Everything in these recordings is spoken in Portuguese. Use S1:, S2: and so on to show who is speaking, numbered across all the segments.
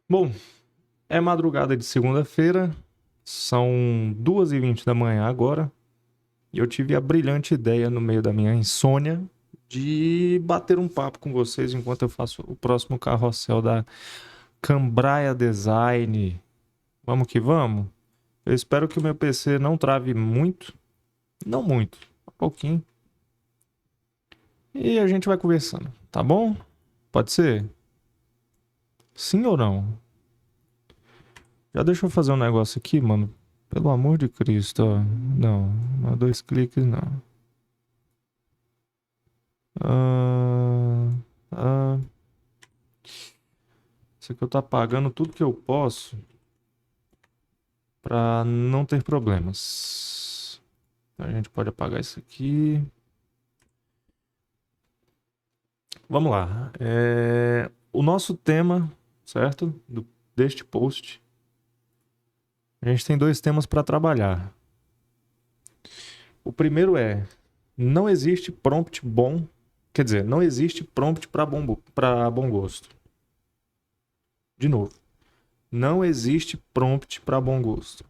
S1: Bom, é madrugada de segunda-feira, são 2h20 da manhã agora, e eu tive a brilhante ideia no meio da minha insônia de bater um papo com vocês enquanto eu faço o próximo carrossel da Cambraia Design. Vamos que vamos? Eu espero que o meu PC não trave muito, não muito, um pouquinho, e a gente vai conversando, tá bom? Pode ser? Sim ou não? Já deixa eu fazer um negócio aqui, mano. Pelo amor de Cristo, ó. Não, não é dois cliques, não. Ah, ah, isso aqui eu tô apagando tudo que eu posso pra não ter problemas. A gente pode apagar isso aqui. Vamos lá. O nosso tema, certo? Deste post. A gente tem dois temas para trabalhar. O primeiro é: não existe prompt bom. Quer dizer, não existe prompt para bom gosto. De novo, não existe prompt para bom gosto.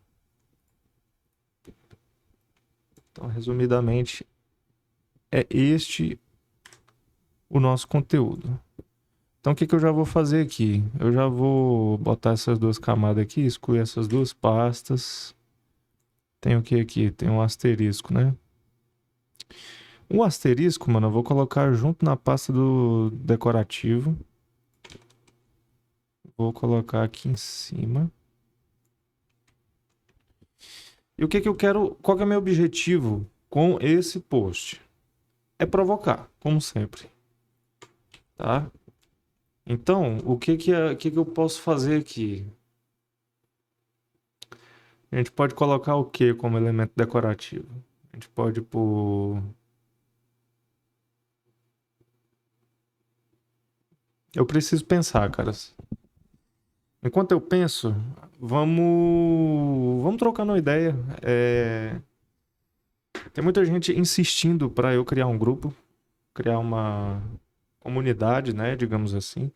S1: Então, resumidamente, é este o nosso conteúdo. Então, o que eu já vou fazer aqui? Eu já vou botar essas duas camadas aqui, excluir essas duas pastas. Tem o que aqui? Tem um asterisco, né? Um asterisco, mano, eu vou colocar junto na pasta do decorativo. Vou colocar aqui em cima. E o que eu quero? Qual que é o meu objetivo com esse post? É provocar, como sempre, tá? Então, o que eu posso fazer aqui? A gente pode colocar o que como elemento decorativo? A gente pode pôr. Eu preciso pensar, caras. Enquanto eu penso, vamos trocando uma ideia. Tem muita gente insistindo para eu criar um grupo, criar uma comunidade, né, digamos assim,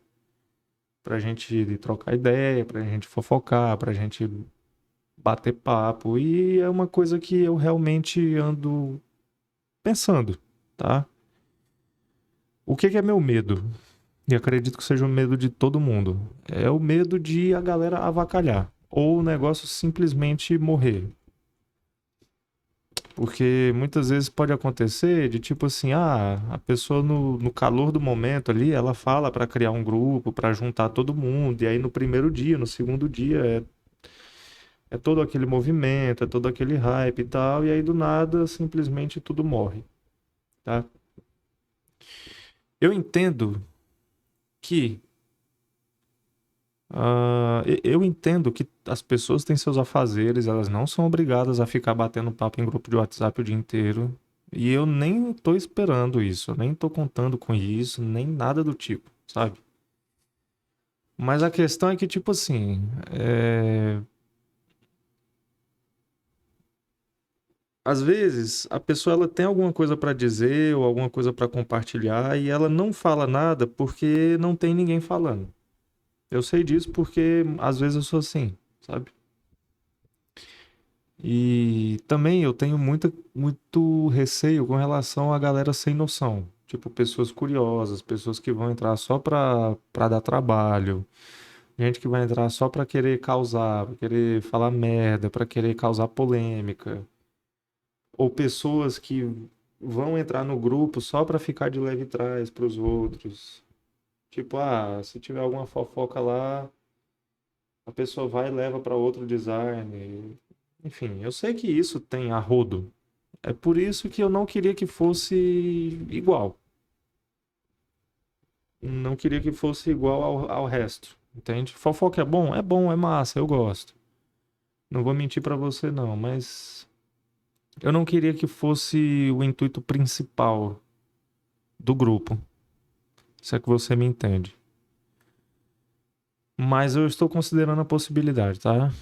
S1: pra gente trocar ideia, pra gente fofocar, pra gente bater papo. E é uma coisa que eu realmente ando pensando, tá? O que é meu medo? E acredito que seja o medo de todo mundo. É o medo de a galera avacalhar. Ou o negócio simplesmente morrer. Porque muitas vezes pode acontecer de tipo assim, a pessoa no calor do momento ali, ela fala para criar um grupo, para juntar todo mundo. E aí no primeiro dia, no segundo dia, é todo aquele movimento, é todo aquele hype e tal. E aí do nada, simplesmente tudo morre, tá? Eu entendo que eu entendo que as pessoas têm seus afazeres, elas não são obrigadas a ficar batendo papo em grupo de WhatsApp o dia inteiro. E eu nem tô esperando isso, eu nem tô contando com isso, nem nada do tipo, sabe? Mas a questão é que, tipo assim, às vezes a pessoa ela tem alguma coisa pra dizer ou alguma coisa pra compartilhar e ela não fala nada porque não tem ninguém falando. Eu sei disso porque às vezes eu sou assim, sabe? E também eu tenho muito receio com relação a galera sem noção. Tipo, pessoas curiosas, pessoas que vão entrar só pra dar trabalho, gente que vai entrar só pra querer causar, pra querer falar merda, pra querer causar polêmica. Ou pessoas que vão entrar no grupo só pra ficar de leve trás pros outros. Tipo, se tiver alguma fofoca lá, a pessoa vai e leva pra outro design. Enfim, eu sei que isso tem a rodo. É por isso que eu não queria que fosse igual. Não queria que fosse igual ao resto. Entende? Fofoca é bom? É bom, é massa, eu gosto. Não vou mentir pra você, não, mas eu não queria que fosse o intuito principal do grupo. Se é que você me entende. Mas eu estou considerando a possibilidade, tá?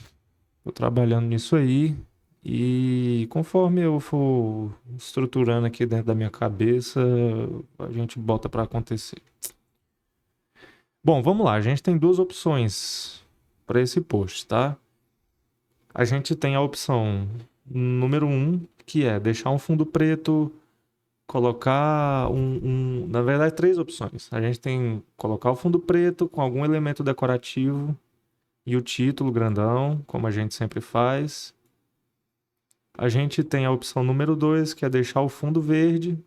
S1: Tô trabalhando nisso aí. E conforme eu for estruturando aqui dentro da minha cabeça, a gente bota pra acontecer. Bom, vamos lá. A gente tem duas opções. para esse post, tá? A gente tem a opção número 1, que é deixar um fundo preto, colocar na verdade, 3 opções. A gente tem colocar o fundo preto com algum elemento decorativo e o título grandão, como a gente sempre faz. A gente tem a opção número 2, que é deixar o fundo verde.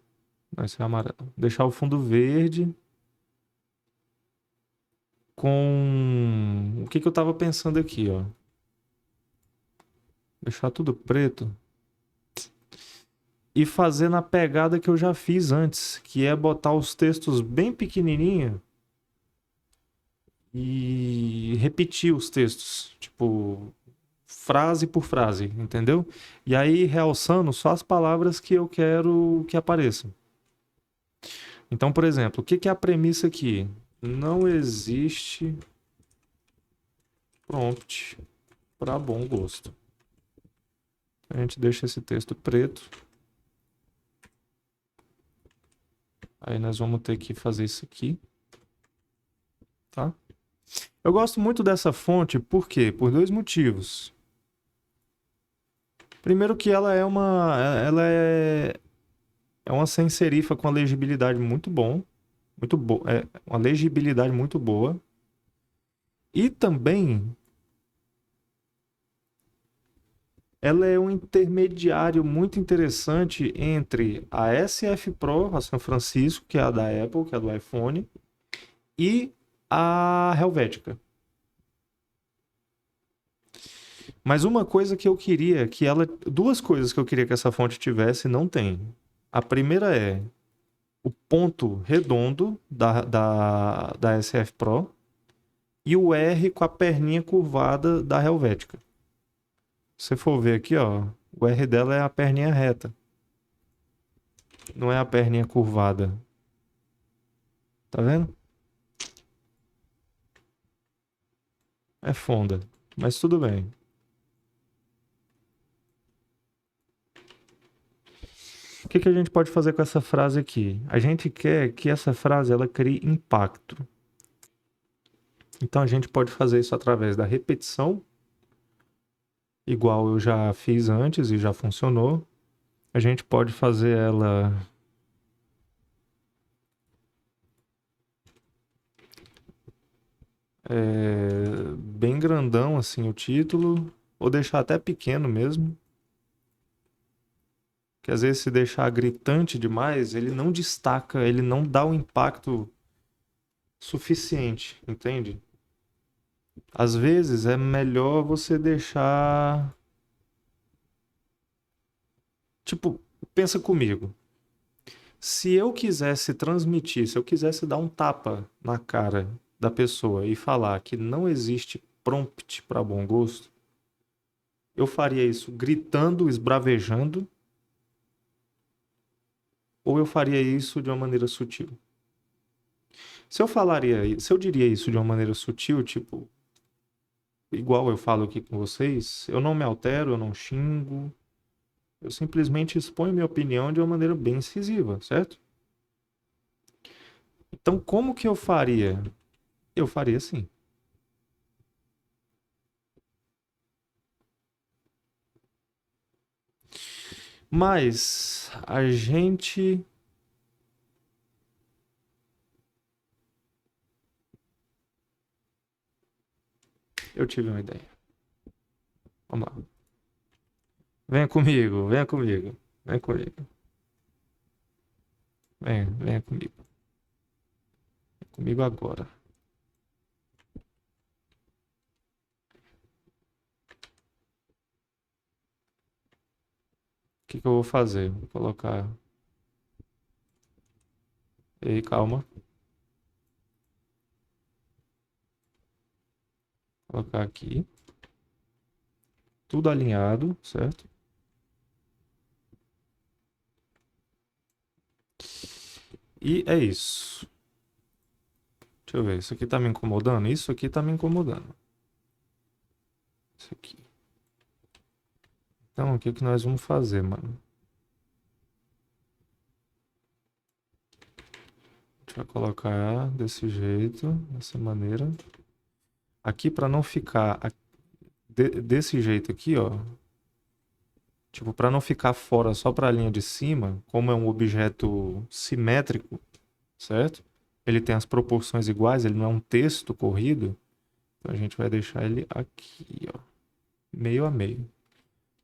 S1: Vai ser amarelo. Deixar o fundo verde com... O que que eu tava pensando aqui, ó? Deixar tudo preto. E fazer na pegada que eu já fiz antes, que é botar os textos bem pequenininho e repetir os textos, tipo, frase por frase, entendeu? E aí realçando só as palavras que eu quero que apareçam. Então, por exemplo, o que que é a premissa aqui? Não existe prompt para bom gosto. A gente deixa esse texto preto. Aí nós vamos ter que fazer isso aqui, tá? Eu gosto muito dessa fonte, por quê? Por 2 motivos. Primeiro que ela é uma sem serifa com a legibilidade muito boa, uma legibilidade muito boa. E também ela é um intermediário muito interessante entre a SF Pro, a São Francisco, que é a da Apple, que é a do iPhone, e a Helvética. Mas uma coisa que eu queria que ela. Duas coisas que eu queria que essa fonte tivesse, não tem. A primeira é o ponto redondo da SF Pro e o R com a perninha curvada da Helvética. Se você for ver aqui, ó, o R dela é a perninha reta, não é a perninha curvada. Tá vendo? É fonda, mas tudo bem. O que que a gente pode fazer com essa frase aqui? A gente quer que essa frase ela crie impacto. Então a gente pode fazer isso através da repetição, igual eu já fiz antes e já funcionou. A gente pode fazer ela bem grandão, assim, o título, ou deixar até pequeno mesmo. Que às vezes se deixar gritante demais, ele não destaca, ele não dá o impacto suficiente, entende? Às vezes é melhor você deixar. Tipo, pensa comigo. Se eu quisesse transmitir, se eu quisesse dar um tapa na cara da pessoa e falar que não existe prompt para bom gosto, eu faria isso gritando, esbravejando, ou eu faria isso de uma maneira sutil? Se eu diria isso de uma maneira sutil, tipo, igual eu falo aqui com vocês, eu não me altero, eu não xingo, eu simplesmente exponho minha opinião de uma maneira bem incisiva, certo? Então, como que eu faria? Eu faria assim. Mas a gente. Eu tive uma ideia. Vamos lá. Venha comigo, venha comigo, venha comigo. Venha comigo. Venha comigo agora. O que que eu vou fazer? Vou colocar. Ei, calma. Vou colocar aqui. Tudo alinhado, certo? E é isso. Deixa eu ver. Isso aqui tá me incomodando? Isso aqui tá me incomodando. Isso aqui. Então, o que que nós vamos fazer, mano? A gente vai colocar desse jeito, dessa maneira. Aqui para não ficar desse jeito aqui, ó. Tipo, para não ficar fora só para a linha de cima, como é um objeto simétrico, certo? Ele tem as proporções iguais, ele não é um texto corrido. Então a gente vai deixar ele aqui, ó, meio a meio.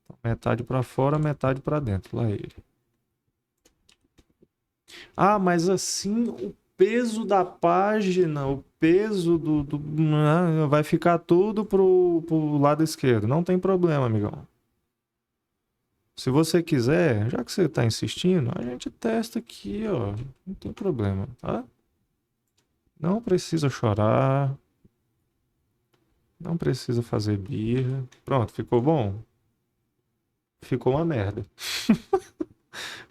S1: Então, metade para fora, metade para dentro, lá ele. Ah, mas assim o peso da página, o peso vai ficar tudo pro lado esquerdo. Não tem problema, amigão. Se você quiser, já que você está insistindo, a gente testa aqui, ó. Não tem problema, tá? Não precisa chorar. Não precisa fazer birra. Pronto, ficou bom? Ficou uma merda.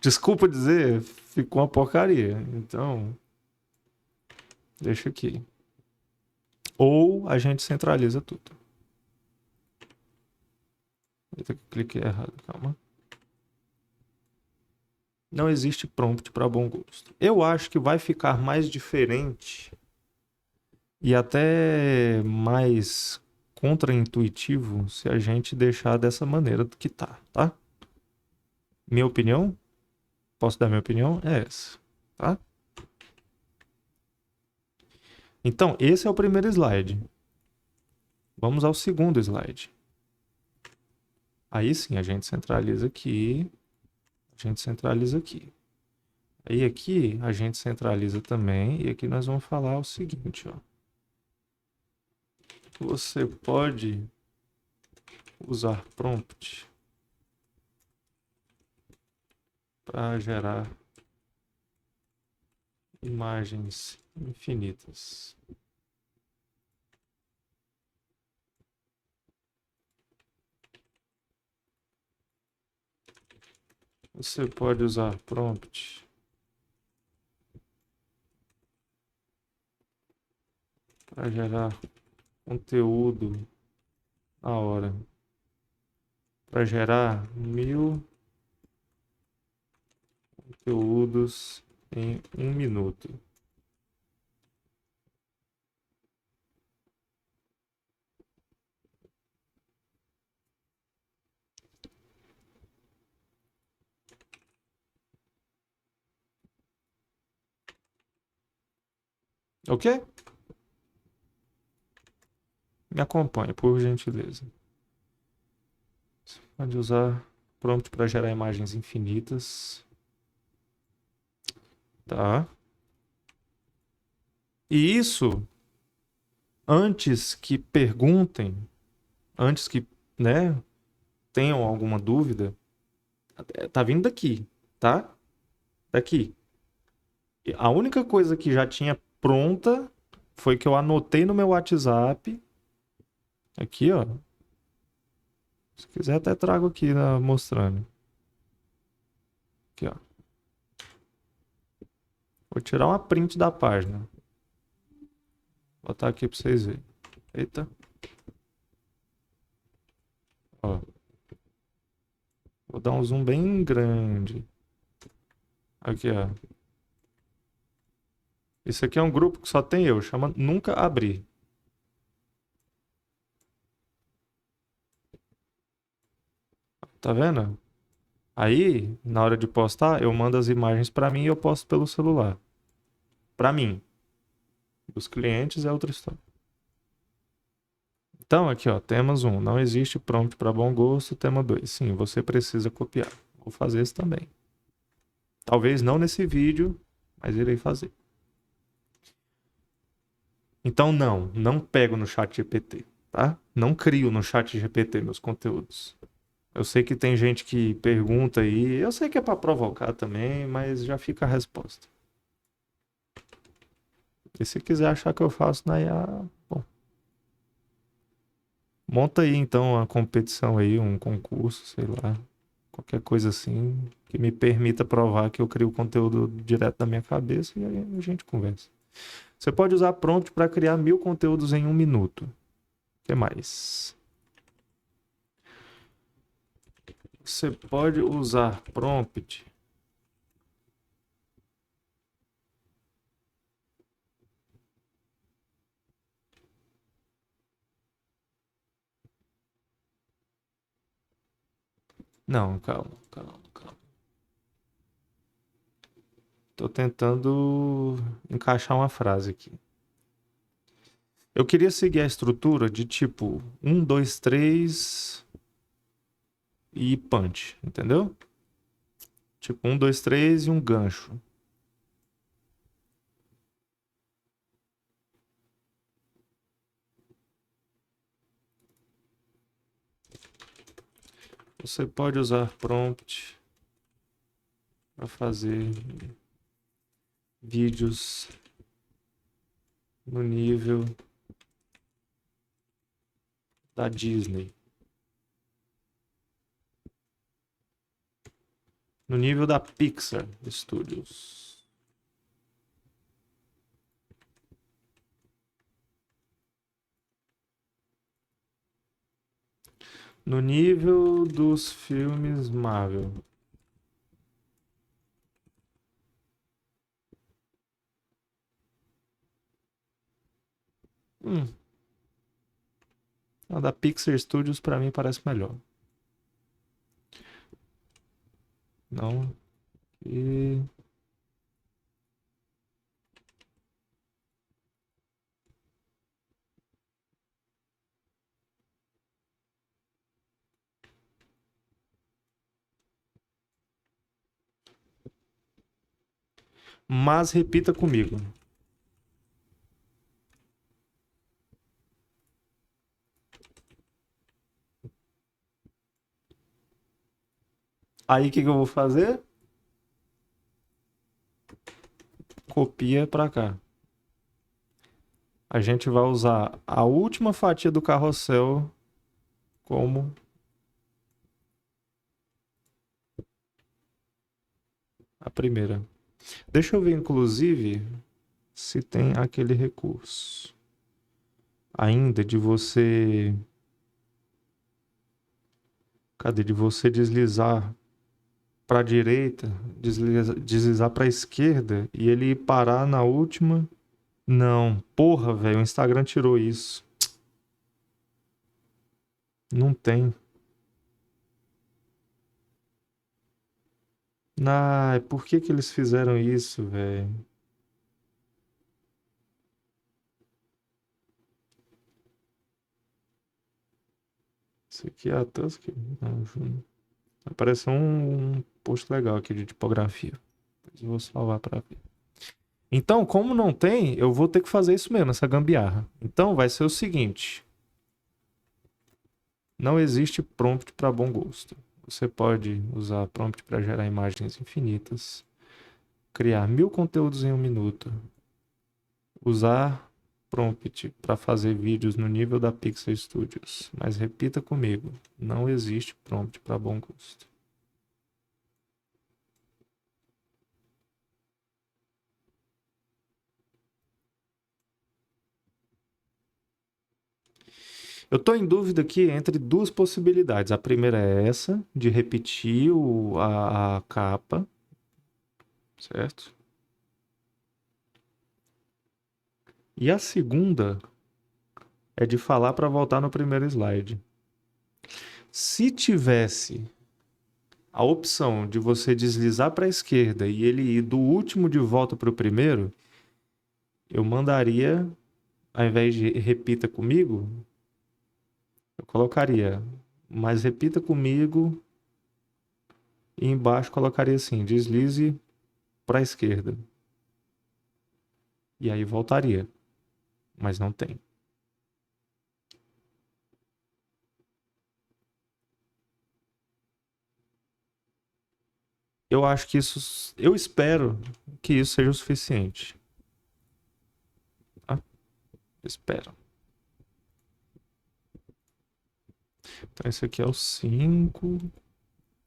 S1: Desculpa dizer, ficou uma porcaria. Então, deixa aqui. Ou a gente centraliza tudo. Eita, que cliquei errado, calma. Não existe prompt para bom gosto. Eu acho que vai ficar mais diferente e até mais contraintuitivo se a gente deixar dessa maneira que tá? Minha opinião? Posso dar minha opinião? É essa, tá? Então, esse é o primeiro slide. Vamos ao segundo slide. Aí sim, a gente centraliza aqui. A gente centraliza aqui. Aí aqui a gente centraliza também. E aqui nós vamos falar o seguinte, ó. Você pode usar prompt para gerar imagens infinitas. Você pode usar prompt para gerar conteúdo na hora. Para gerar 1000 conteúdos em 1 minuto. Ok? Me acompanhe, por gentileza. Você pode usar prompt para gerar imagens infinitas. Tá? E isso, antes que perguntem, antes que, né, tenham alguma dúvida, tá vindo daqui, tá? Daqui. A única coisa que já tinha pronta foi que eu anotei no meu WhatsApp. Aqui, ó. Se quiser, até trago aqui mostrando. Aqui, ó. Vou tirar uma print da página. Vou botar aqui pra vocês verem. Eita. Ó. Vou dar um zoom bem grande. Aqui, ó. Esse aqui é um grupo que só tem eu. Chama Nunca Abrir. Tá vendo? Aí, na hora de postar, eu mando as imagens pra mim e eu posto pelo celular. Pra mim. Os clientes é outra história. Então, aqui, ó, temas 1. Não existe prompt para bom gosto. Tema 2. Sim, você precisa copiar. Vou fazer isso também. Talvez não nesse vídeo, mas irei fazer. Então, não pego no chat GPT, tá? Não crio no chat GPT meus conteúdos. Eu sei que tem gente que pergunta aí, eu sei que é para provocar também, mas já fica a resposta. E se quiser achar que eu faço na IA, bom. Monta aí então uma competição aí, um concurso, sei lá. Qualquer coisa assim que me permita provar que eu crio conteúdo direto da minha cabeça e aí a gente conversa. Você pode usar prompt para criar 1000 conteúdos em 1 minuto. O que mais? Você pode usar prompt Não, calma, calma, calma. Tô tentando encaixar uma frase aqui. Eu queria seguir a estrutura de tipo um, dois, três e punch, entendeu? Tipo um, dois, três e um gancho. Você pode usar prompt para fazer vídeos no nível da Disney. No nível da Pixar Studios. No nível dos filmes Marvel. Hum, a da Pixar Studios pra mim parece melhor. Não. E mas repita comigo. Aí o que, que eu vou fazer? Copia pra cá. A gente vai usar a última fatia do carrossel como a primeira. Deixa eu ver, inclusive, se tem aquele recurso ainda de você. Cadê? De você deslizar para a direita, deslizar para a esquerda e ele parar na última. Não, porra, velho, o Instagram tirou isso. Não tem. Ai, por que que eles fizeram isso, velho? Isso aqui é a Tusk? Não, apareceu um post legal aqui de tipografia. Depois eu vou salvar para ver. Então, como não tem, eu vou ter que fazer isso mesmo, essa gambiarra. Então, vai ser o seguinte: não existe prompt para bom gosto. Você pode usar prompt para gerar imagens infinitas, criar 1000 conteúdos em um minuto, usar prompt para fazer vídeos no nível da Pixel Studios. Mas repita comigo: não existe prompt para bom gosto. Eu estou em dúvida aqui entre duas possibilidades. A primeira é essa, de repetir a capa, certo? E a segunda é de falar para voltar no primeiro slide. Se tivesse a opção de você deslizar para a esquerda e ele ir do último de volta para o primeiro, eu mandaria, ao invés de repita comigo, eu colocaria, mas repita comigo e embaixo colocaria assim, deslize para a esquerda. E aí voltaria, mas não tem. Eu acho que isso, eu espero que isso seja o suficiente. Tá? Espero. Então esse aqui é o 5.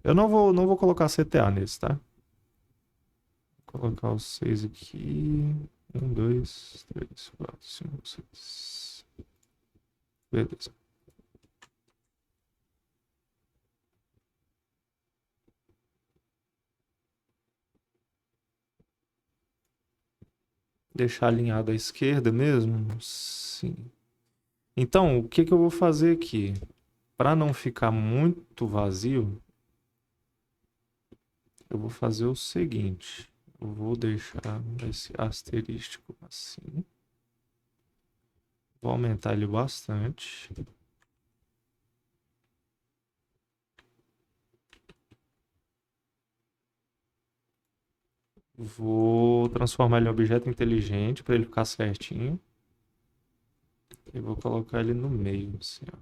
S1: Eu não vou colocar CTA nesse, tá? Vou colocar o 6 aqui. 1, 2, 3, 4, 5, 6. Beleza. Deixar alinhado à esquerda mesmo? Sim. Então, o que que eu vou fazer aqui? Para não ficar muito vazio, Eu vou fazer o seguinte. Eu vou deixar esse asterístico assim. Vou aumentar ele bastante. Vou transformar ele em objeto inteligente para ele ficar certinho. E vou colocar ele no meio, assim, ó.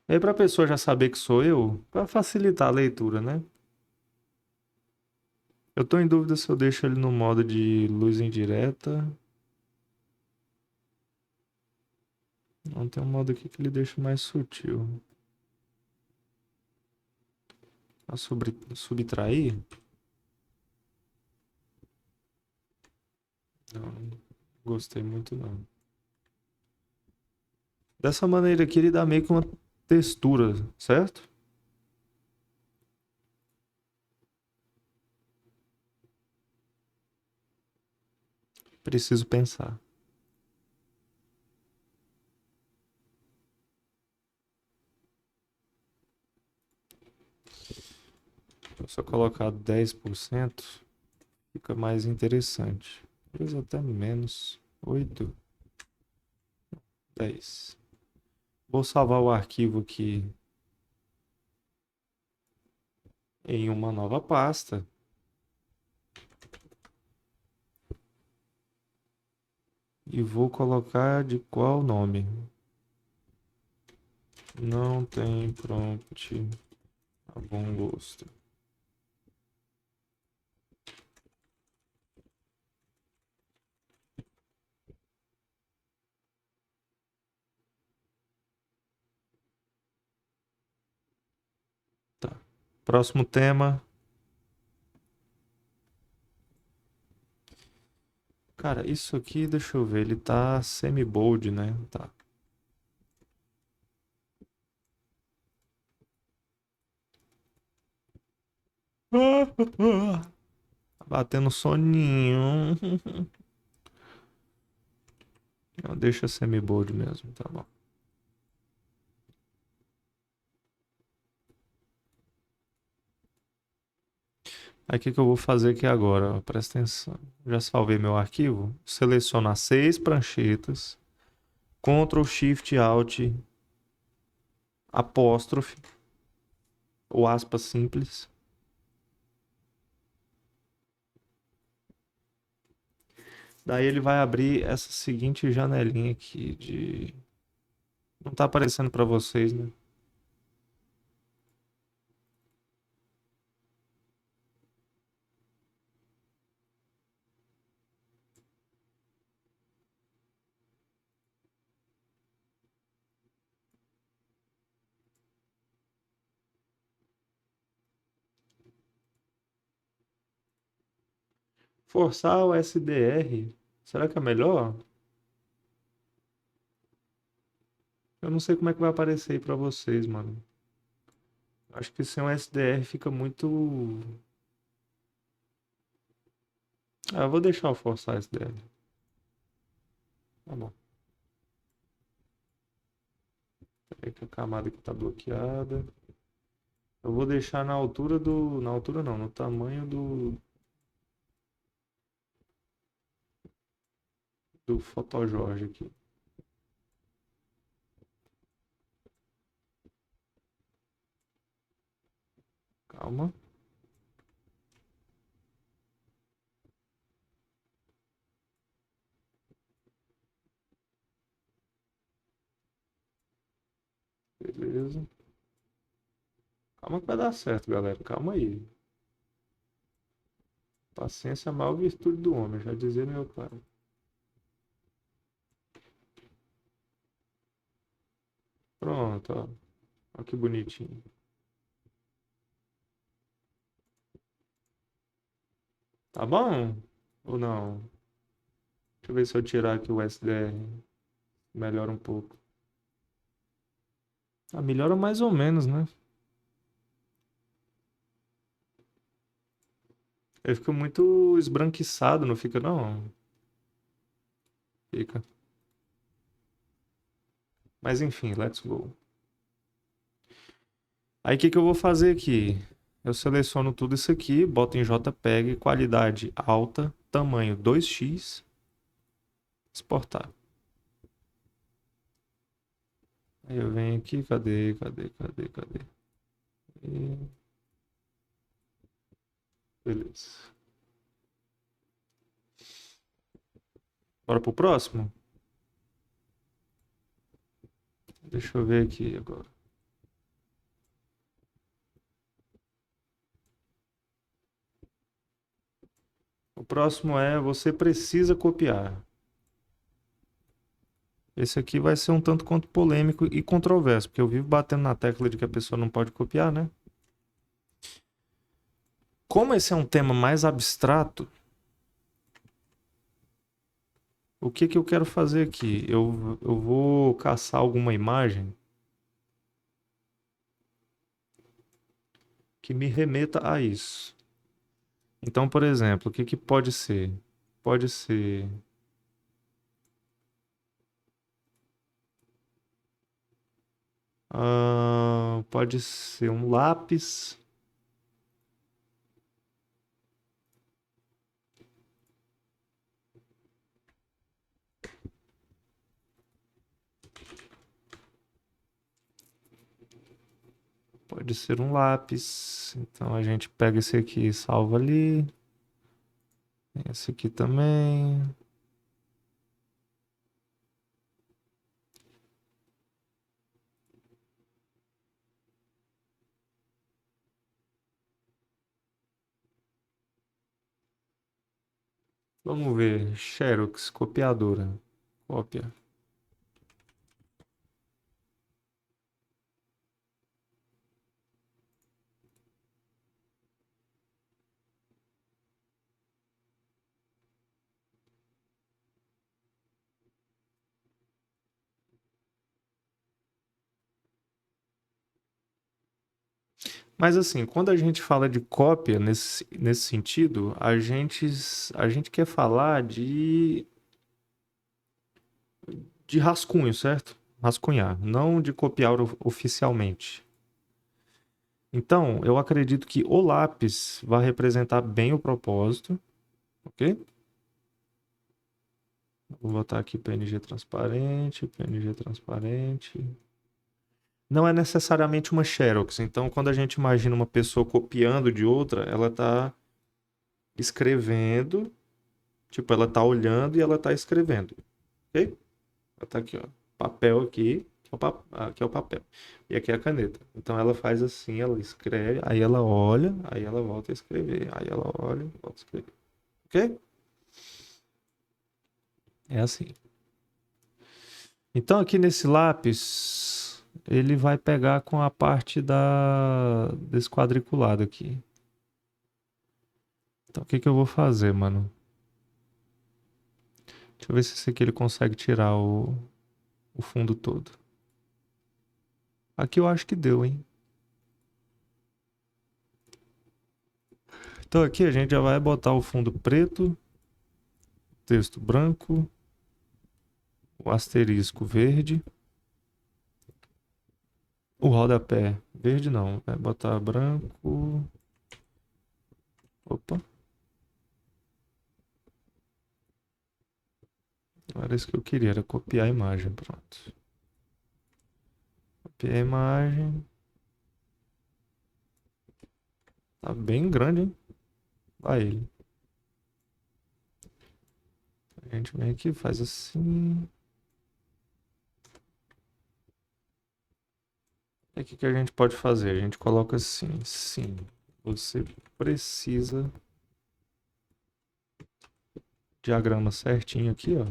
S1: E aí, para a pessoa já saber que sou eu, para facilitar a leitura, né? Eu tô em dúvida se eu deixo ele no modo de luz indireta. Não tem um modo aqui que ele deixa mais sutil. A subtrair? Não, gostei muito não. Dessa maneira aqui ele dá meio que uma textura, certo? Preciso pensar. Se eu colocar 10%, fica mais interessante. Talvez até menos. 8, 10. Vou salvar o arquivo aqui em uma nova pasta. E vou colocar de qual nome? Não tem prompt a bom gosto. Tá. Próximo tema. Cara, isso aqui, deixa eu ver, ele tá semi-bold, né? Tá. Tá batendo soninho. Não, deixa semi-bold mesmo, tá bom. Aí o que que eu vou fazer aqui agora? Ó, presta atenção. Já salvei meu arquivo. Seleciono as 6 pranchetas. Ctrl Shift Alt apóstrofe ou aspas simples. Daí ele vai abrir essa seguinte janelinha aqui de... Não tá aparecendo para vocês, né? Forçar o SDR. Será que é melhor? Eu não sei como é que vai aparecer aí pra vocês, mano. Acho que sem um SDR fica muito. Ah, eu vou deixar eu forçar SDR. Tá bom. Peraí que a camada aqui tá bloqueada. Eu vou deixar na altura do. Na altura não, no tamanho do Photojorge aqui. Calma. Beleza. Calma que vai dar certo, galera. Calma aí. Paciência é a maior virtude do homem, já dizia meu pai. Pronto, ó. Olha que bonitinho. Tá bom? Ou não? Deixa eu ver se eu tirar aqui o SDR. Melhora um pouco. Ah, melhora mais ou menos, né? Ele fica muito esbranquiçado, não fica não? Fica. Mas enfim, let's go. Aí o que que eu vou fazer aqui? Eu seleciono tudo isso aqui, boto em JPEG, qualidade alta, tamanho 2x, exportar. Aí eu venho aqui, cadê? E... Beleza. Bora pro próximo? Deixa eu ver aqui agora. O próximo é você precisa copiar. Esse aqui vai ser um tanto quanto polêmico e controverso, porque eu vivo batendo na tecla de que a pessoa não pode copiar, né? Como esse é um tema mais abstrato, o que que eu quero fazer aqui? Eu vou caçar alguma imagem que me remeta a isso. Então, por exemplo, o que que pode ser? Pode ser pode ser um lápis. Pode ser um lápis. Então a gente pega esse aqui e salva ali. Esse aqui também. Vamos ver. Xerox, copiadora. Cópia. Mas assim, quando a gente fala de cópia nesse sentido, a gente quer falar de rascunho, certo? Rascunhar, não de copiar oficialmente. Então, eu acredito que o lápis vai representar bem o propósito, ok? Vou botar aqui PNG transparente, PNG transparente. Não é necessariamente uma Xerox. Então, quando a gente imagina uma pessoa copiando de outra, ela está escrevendo, tipo, ela está olhando e ela está escrevendo, ok? Ela tá aqui, ó, papel aqui, aqui é o papel. E aqui é a caneta. Então, ela faz assim, ela escreve, aí ela olha, aí ela volta a escrever, aí ela olha, volta a escrever, ok? É assim. Então, aqui nesse lápis, ele vai pegar com a parte desse quadriculado aqui. Então, o que que eu vou fazer, mano? Deixa eu ver se esse aqui ele consegue tirar o fundo todo. Aqui eu acho que deu, hein? Então, aqui a gente já vai botar o fundo preto, texto branco, o asterisco verde, o rodapé verde não, vai botar branco. Opa. Era isso que eu queria, era copiar a imagem, pronto. Copiei a imagem. Tá bem grande, hein? Vai ele. A gente vem aqui, faz assim. E o que que a gente pode fazer? A gente coloca assim, sim, você precisa diagrama certinho aqui, ó.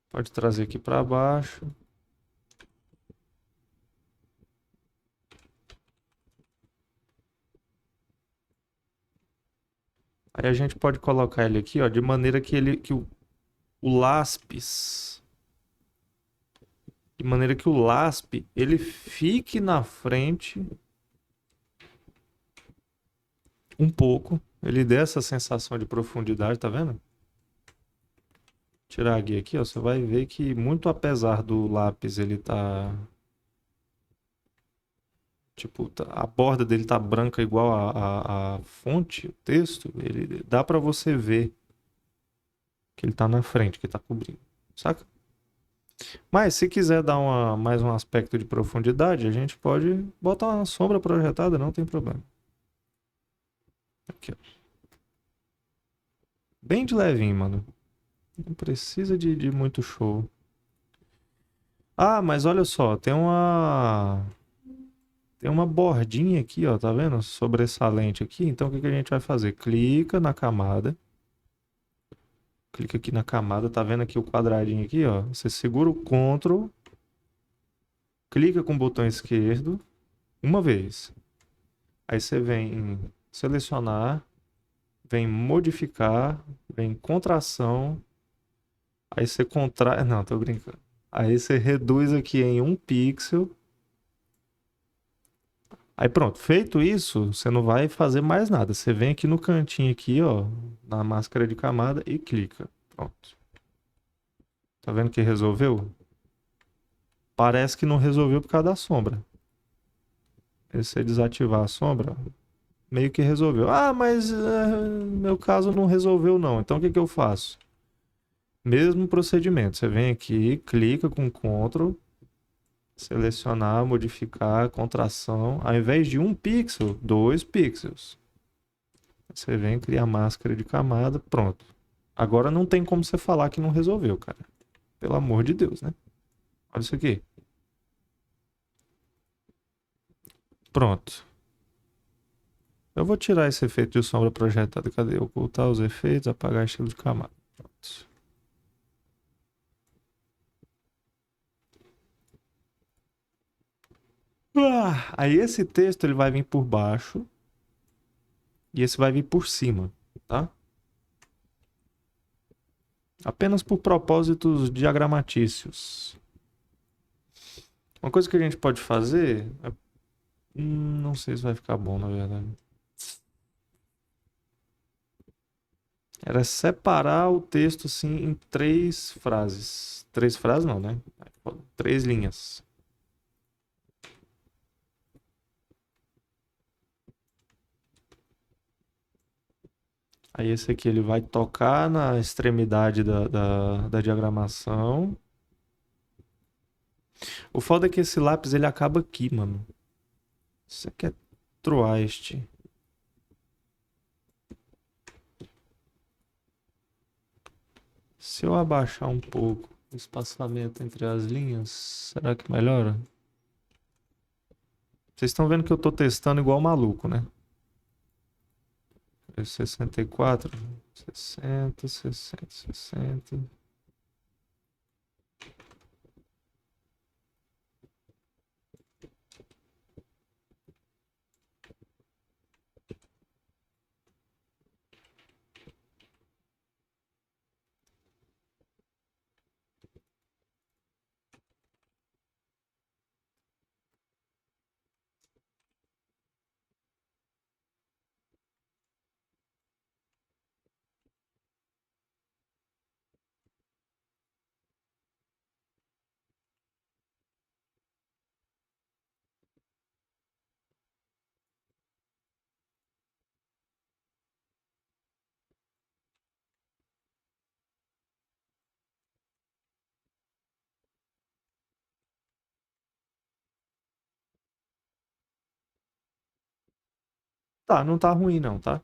S1: Pode trazer aqui para baixo. Aí a gente pode colocar ele aqui, ó, de maneira que o lápis, de maneira que o LASP ele fique na frente um pouco. Ele dá essa sensação de profundidade, tá vendo? Tirar a guia aqui, ó, você vai ver que muito apesar do lápis ele tá, tipo, a borda dele tá branca igual a fonte, o texto, ele dá pra você ver que ele tá na frente, que tá cobrindo, saca? Mas se quiser dar mais um aspecto de profundidade, a gente pode botar uma sombra projetada, não tem problema. Aqui, ó. Bem de levinho, mano. Não precisa de muito show. Ah, mas olha só, tem uma bordinha aqui, ó, tá vendo? Sobressalente aqui. Então o que que a gente vai fazer? Clica na camada. Clica aqui na camada, tá vendo aqui o quadradinho aqui, ó? Você segura o Ctrl, clica com o botão esquerdo uma vez. Aí você vem em selecionar, vem modificar, vem contração. Aí você contrai. Não, tô brincando. Aí você reduz aqui em 1 pixel. Aí pronto, feito isso, você não vai fazer mais nada. Você vem aqui no cantinho aqui, ó, na máscara de camada e clica. Pronto. Tá vendo que resolveu? Parece que não resolveu por causa da sombra. Se você desativar a sombra, meio que resolveu. Ah, mas no meu caso não resolveu não. Então o que que eu faço? Mesmo procedimento. Você vem aqui, clica com Ctrl, selecionar, modificar, contração. Ao invés de 1 pixel, 2 pixels. Você vem, cria a máscara de camada, pronto. Agora não tem como você falar que não resolveu, cara. Pelo amor de Deus, né? Olha isso aqui. Pronto. Eu vou tirar esse efeito de sombra projetada. Cadê? Ocultar os efeitos, apagar estilo de camada. Pronto. Aí esse texto ele vai vir por baixo e esse vai vir por cima, tá? Apenas por propósitos diagramatícios. Uma coisa que a gente pode fazer, não sei se vai ficar bom, na verdade. Era separar o texto assim em 3 frases. 3 frases não, né? 3 linhas. Aí esse aqui ele vai tocar na extremidade da diagramação. O foda é que esse lápis ele acaba aqui, mano. Isso aqui é troaste. Se eu abaixar um pouco o espaçamento entre as linhas, será que melhora? Vocês estão vendo que eu tô testando igual maluco, né? 64, 60, 60, 60. Tá, não tá ruim não, tá?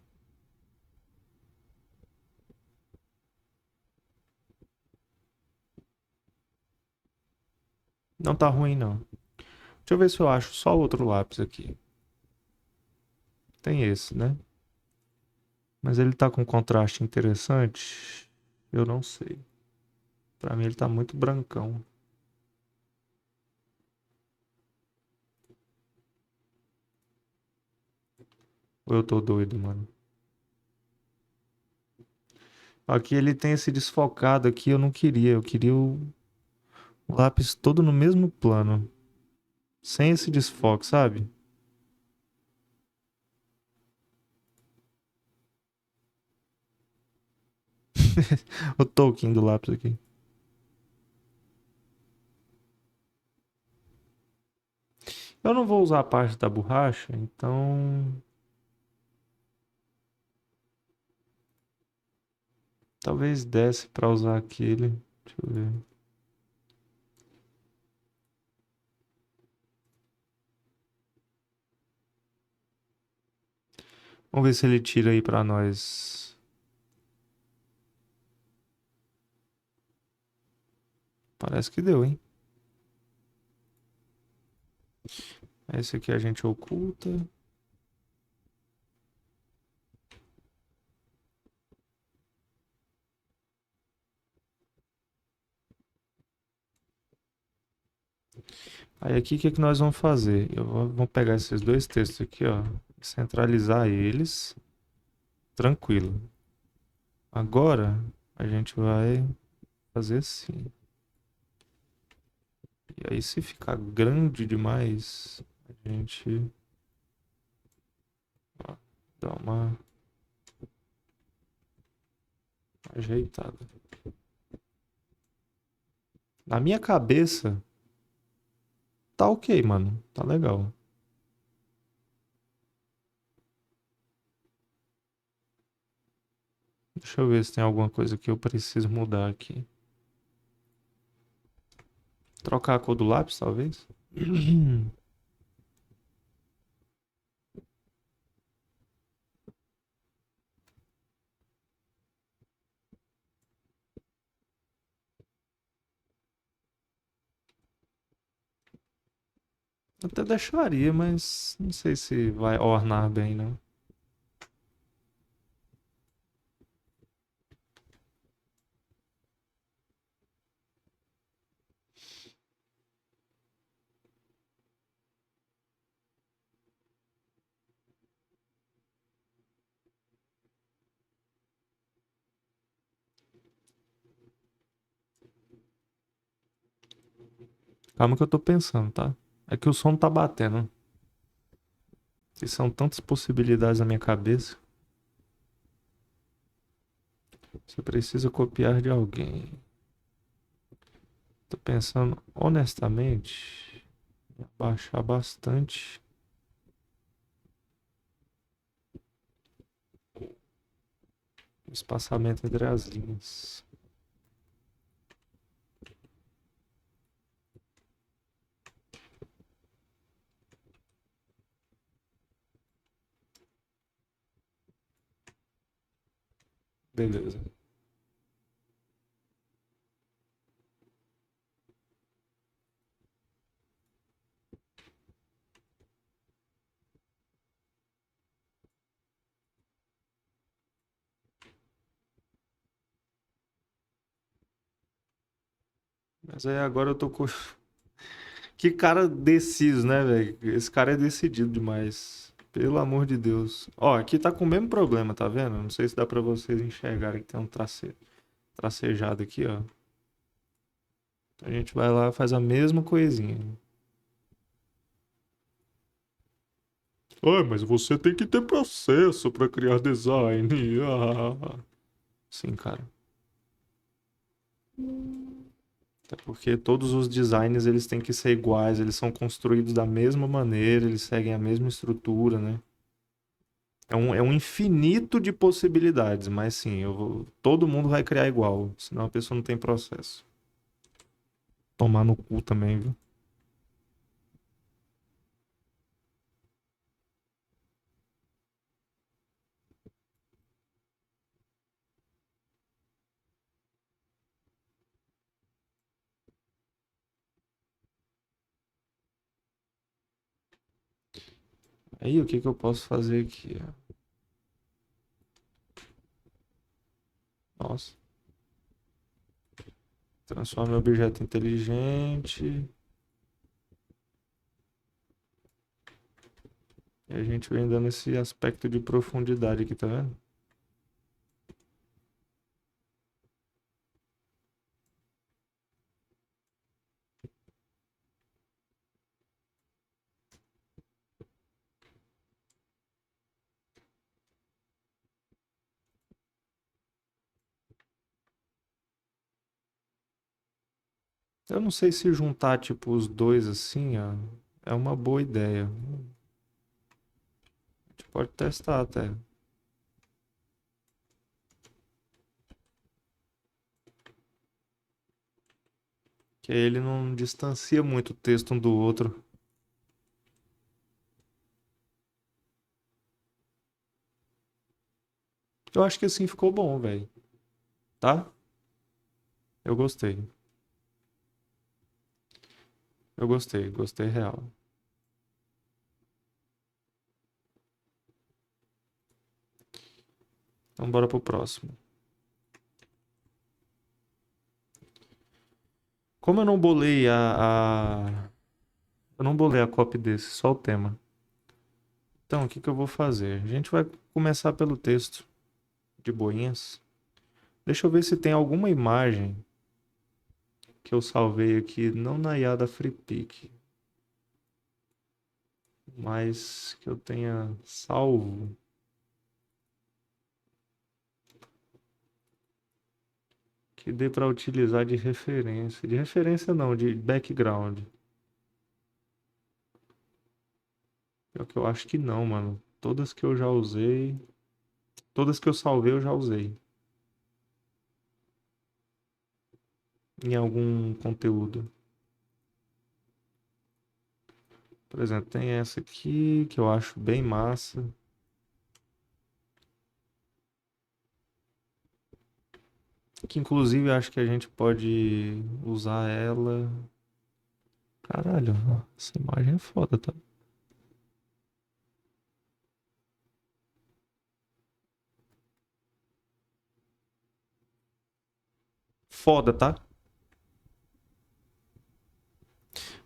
S1: Não tá ruim não. Deixa eu ver se eu acho só outro lápis aqui. Tem esse, né? Mas ele tá com contraste interessante? Eu não sei. Pra mim ele tá muito brancão. Ou eu tô doido, mano? Aqui ele tem esse desfocado aqui, eu não queria. Eu queria o lápis todo no mesmo plano. Sem esse desfoque, sabe? O token do lápis aqui. Eu não vou usar a parte da borracha, então talvez desse pra usar aquele. Deixa eu ver. Vamos ver se ele tira aí pra nós. Parece que deu, hein? Esse aqui a gente oculta. Aí aqui o que que nós vamos fazer? Vamos pegar esses dois textos aqui, ó, centralizar eles, tranquilo. Agora a gente vai fazer assim. E aí se ficar grande demais, a gente ó, dá uma ajeitada. Na minha cabeça tá ok, mano, tá legal. Deixa eu ver se tem alguma coisa que eu preciso mudar aqui. Trocar a cor do lápis, talvez? Até deixaria, mas não sei se vai ornar bem, não. Calma que eu tô pensando, tá? É que o som tá batendo. E são tantas possibilidades na minha cabeça. Você precisa copiar de alguém. Tô pensando honestamente em abaixar bastante o espaçamento entre as linhas. Beleza. Mas aí agora eu tô com. Que cara deciso, né, velho? Esse cara é decidido demais. Pelo amor de Deus. Ó, aqui tá com o mesmo problema, tá vendo? Não sei se dá pra vocês enxergarem que tem um tracejado aqui, ó. A gente vai lá e faz a mesma coisinha. Ah, mas você tem que ter processo para criar design. Ah. Sim, cara. Até porque todos os designs eles têm que ser iguais, eles são construídos da mesma maneira, eles seguem a mesma estrutura, né? É um infinito de possibilidades, mas sim, todo mundo vai criar igual, senão a pessoa não tem processo. Tomar no cu também, viu? Aí o que que eu posso fazer aqui? Nossa, transforma em objeto inteligente. E a gente vem dando esse aspecto de profundidade aqui, tá vendo? Eu não sei se juntar, tipo, os dois assim, ó, é uma boa ideia. A gente pode testar até. Que aí ele não distancia muito o texto um do outro. Eu acho que assim ficou bom, velho. Tá? Eu gostei. Eu gostei, gostei real. Então bora pro próximo. Como eu não bolei eu não bolei a copy desse, só o tema. Então, o que que eu vou fazer? A gente vai começar pelo texto de boinhas. Deixa eu ver se tem alguma imagem que eu salvei aqui, não na Yada FreePic, mas que eu tenha salvo. Que dê para utilizar de referência. De referência não, de background. É o que eu acho que não, mano. Todas que eu já usei. Todas que eu salvei eu já usei. Em algum conteúdo. Por exemplo, tem essa aqui que eu acho bem massa. Que inclusive acho que a gente pode usar ela. Caralho, essa imagem é foda, tá? Foda, tá?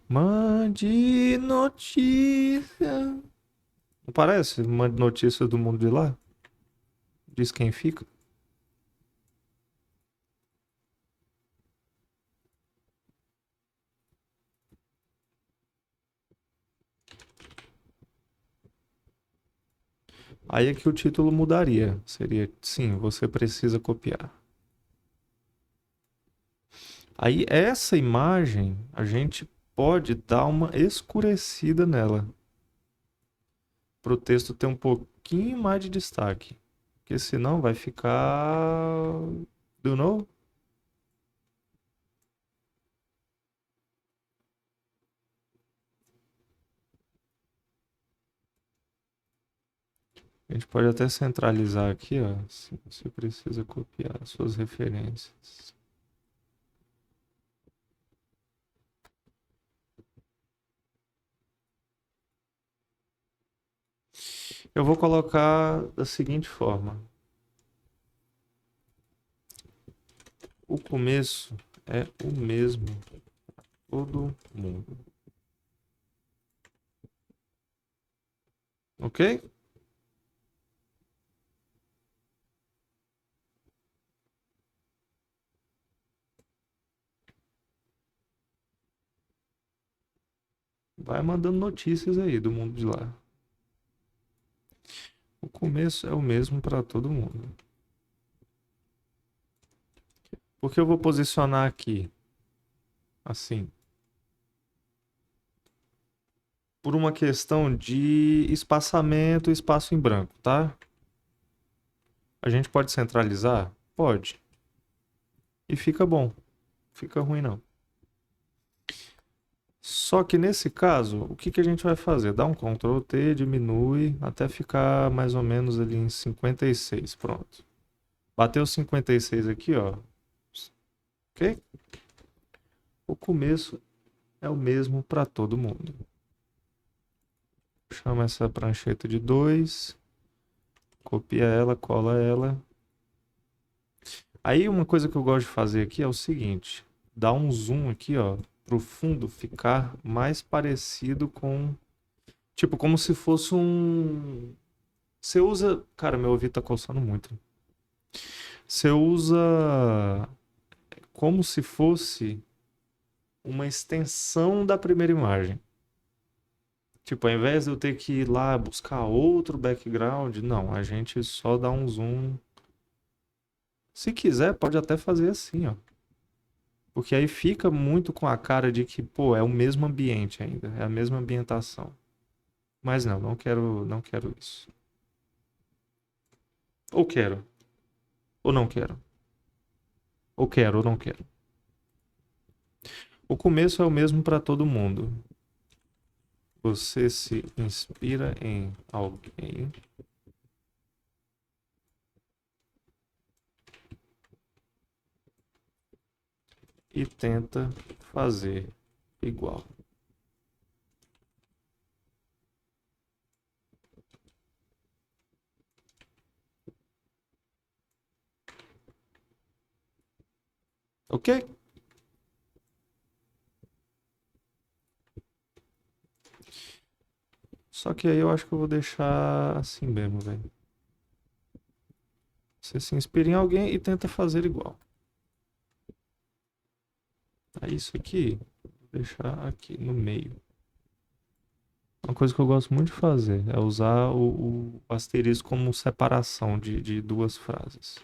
S1: Mande notícia. Não parece? Mande notícias do mundo de lá? Diz quem fica. Aí é que o título mudaria. Seria, sim, você precisa copiar. Aí essa imagem, a gente pode dar uma escurecida nela. Para o texto ter um pouquinho mais de destaque. Porque senão vai ficar. Do you know? A gente pode até centralizar aqui, ó. Se você precisa copiar suas referências. Eu vou colocar da seguinte forma: o começo é o mesmo para todo mundo. Ok? Vai mandando notícias aí do mundo de lá. O começo é o mesmo para todo mundo. Porque eu vou posicionar aqui assim, por uma questão de espaçamento e espaço em branco, tá? A gente pode centralizar? Pode. E fica bom. Fica ruim não. Só que nesse caso, o que que a gente vai fazer? Dá um Ctrl T, diminui até ficar mais ou menos ali em 56. Pronto. Bateu 56 aqui, ó. Ok? O começo é o mesmo para todo mundo. Chama essa prancheta de 2, copia ela, cola ela. Aí uma coisa que eu gosto de fazer aqui é o seguinte, dá um zoom aqui, ó, pro fundo ficar mais parecido com, tipo, como se fosse um. Você usa, cara, meu ouvido tá coçando muito. Você usa como se fosse uma extensão da primeira imagem. Tipo, ao invés de eu ter que ir lá buscar outro background, não, a gente só dá um zoom. Se quiser, pode até fazer assim, ó. Porque aí fica muito com a cara de que, pô, é o mesmo ambiente ainda, é a mesma ambientação. Mas não, não quero isso. Ou quero, ou não quero. Ou quero, ou não quero. O começo é o mesmo para todo mundo. Você se inspira em alguém e tenta fazer igual. Ok? Só que aí eu acho que eu vou deixar assim mesmo, velho. Você se inspira em alguém e tenta fazer igual. É isso aqui. Vou deixar aqui no meio. Uma coisa que eu gosto muito de fazer é usar o asterisco como separação de duas frases.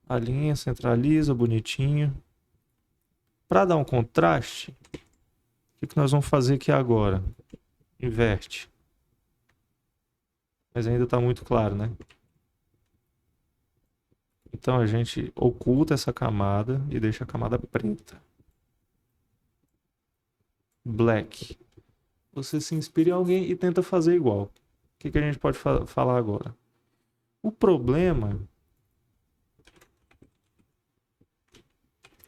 S1: Alinha, centraliza, bonitinho. Para dar um contraste, o que nós vamos fazer aqui agora? Inverte. Mas ainda está muito claro, né? Então a gente oculta essa camada e deixa a camada preta. Black. Você se inspira em alguém e tenta fazer igual. O que a gente pode falar agora? O problema,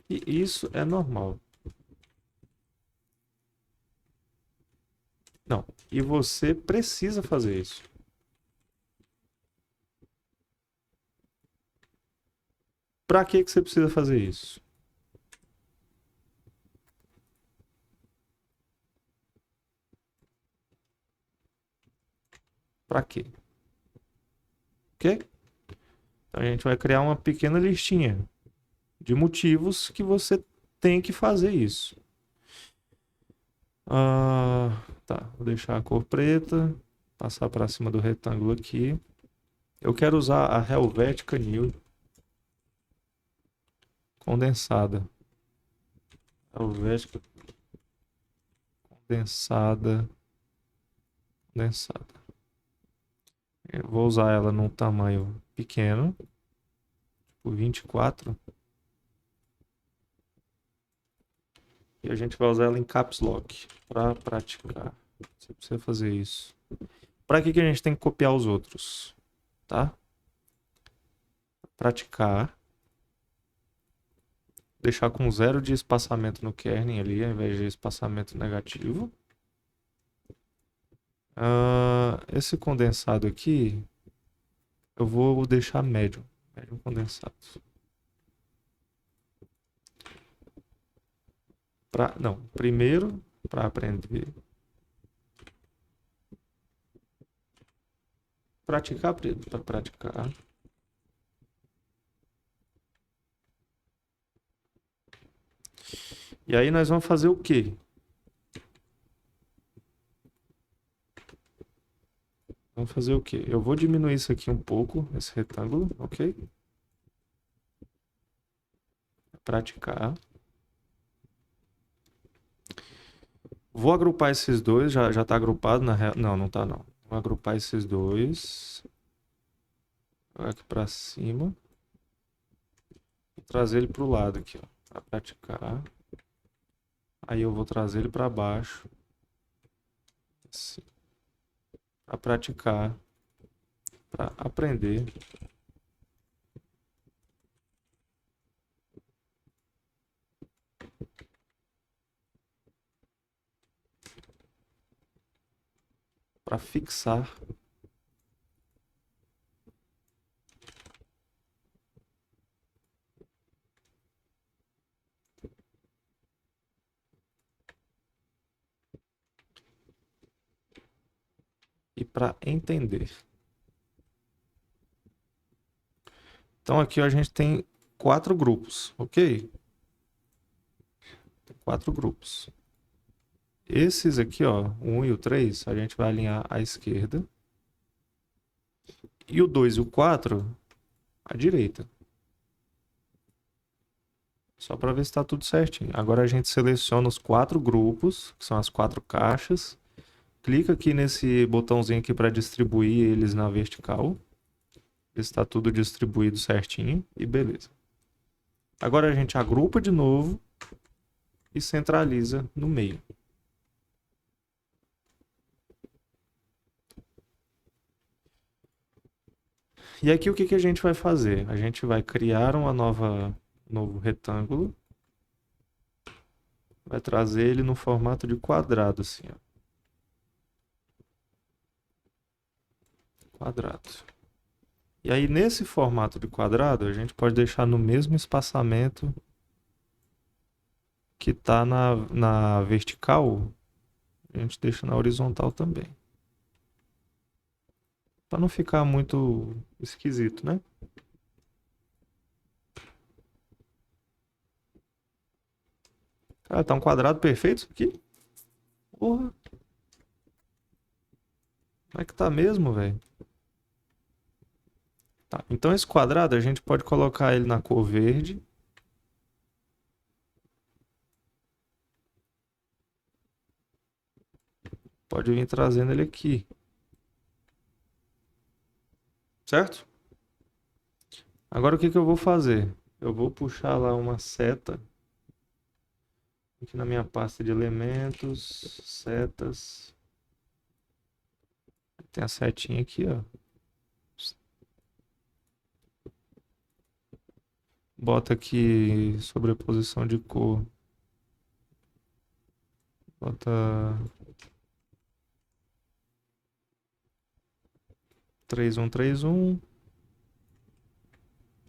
S1: e isso é normal. Não, e você precisa fazer isso. Para que você precisa fazer isso? Para quê? Ok? Então a gente vai criar uma pequena listinha de motivos que você tem que fazer isso. Tá, vou deixar a cor preta, passar para cima do retângulo aqui. Eu quero usar a Helvetica News condensada. Helvetica condensada. Condensada. Eu vou usar ela num tamanho pequeno, tipo 24. E a gente vai usar ela em Caps Lock para praticar. Você precisa fazer isso. Para que a gente tem que copiar os outros? Tá? Praticar. Deixar com 0 de espaçamento no kerning ali, ao invés de espaçamento negativo. Esse condensado aqui, eu vou deixar médio. Médio condensado. Não, primeiro, para aprender. Praticar, para praticar. E aí nós vamos fazer o quê? Vamos fazer o quê? Eu vou diminuir isso aqui um pouco, esse retângulo, ok? Praticar. Vou agrupar esses dois, já tá agrupado na real. Não, não tá não. Vou agrupar esses dois. Aqui pra cima. E trazer ele pro lado aqui, ó. Pra praticar. Aí eu vou trazer ele para baixo. Assim. Para praticar. Para aprender. Para fixar. E para entender. Então aqui ó, a gente tem 4 grupos, ok? Tem 4 grupos. Esses aqui, ó, o 1 e o 3, a gente vai alinhar à esquerda. E o 2 e o 4, à direita. Só para ver se está tudo certinho. Agora a gente seleciona os 4 grupos, que são as 4 caixas. Clica aqui nesse botãozinho aqui para distribuir eles na vertical. Está tudo distribuído certinho e beleza. Agora a gente agrupa de novo e centraliza no meio. E aqui o que a gente vai fazer? A gente vai criar novo retângulo. Vai trazer ele no formato de quadrado, assim, ó. Quadrado. E aí, nesse formato de quadrado, a gente pode deixar no mesmo espaçamento que está na vertical, a gente deixa na horizontal também. Para não ficar muito esquisito, né? Cara, tá um quadrado perfeito isso aqui? Porra, como é que tá mesmo, velho? Tá, então esse quadrado a gente pode colocar ele na cor verde. Pode vir trazendo ele aqui. Certo? Agora o que eu vou fazer? Eu vou puxar lá uma seta. Aqui na minha pasta de elementos, setas. Tem a setinha aqui, ó. Bota aqui sobreposição de cor. Bota 3131.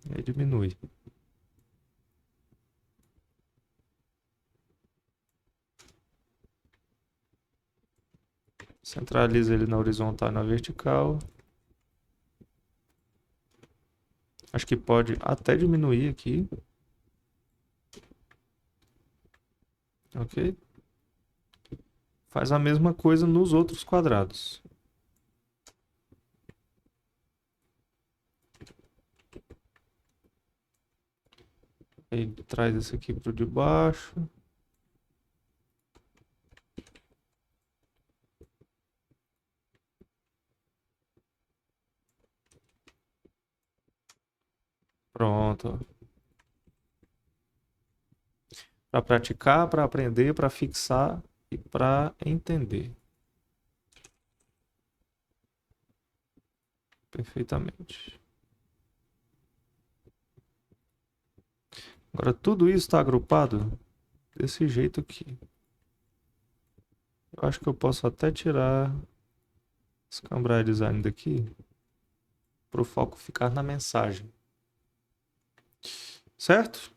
S1: E aí diminui. Centraliza ele na horizontal e na vertical. Acho que pode até diminuir aqui. Ok? Faz a mesma coisa nos outros quadrados. Aí traz esse aqui para o de baixo. Pronto. Para praticar, para aprender, para fixar e para entender. Perfeitamente. Agora tudo isso está agrupado desse jeito aqui. Eu acho que eu posso até tirar esse Cambrai Design daqui para o foco ficar na mensagem. Certo?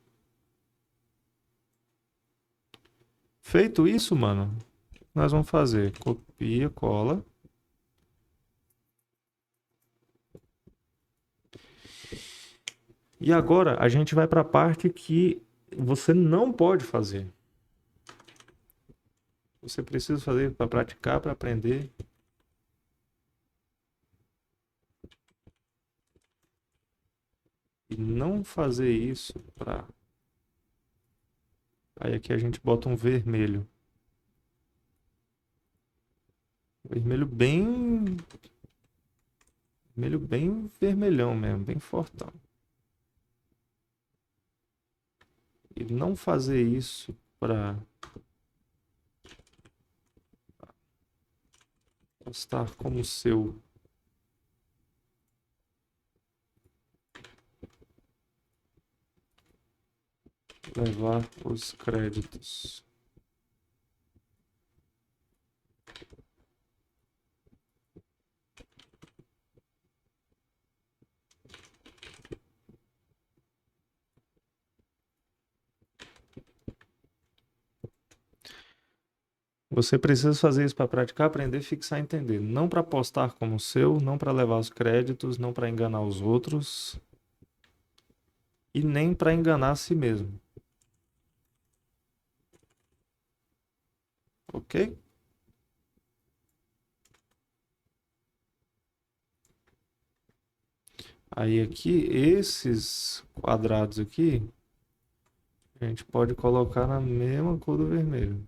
S1: Feito isso, mano, nós vamos fazer copia, cola. E agora a gente vai para a parte que você não pode fazer. Você precisa fazer para praticar, para aprender. E não fazer isso para... Aí aqui a gente bota um vermelho. Vermelho bem... Vermelho bem vermelhão mesmo, bem fortão. E não fazer isso para estar como seu. Levar os créditos. Você precisa fazer isso para praticar, aprender, fixar e entender. Não para postar como seu, não para levar os créditos, não para enganar os outros e nem para enganar a si mesmo. Ok? Aí aqui, esses quadrados aqui, A gente pode colocar na mesma cor do vermelho.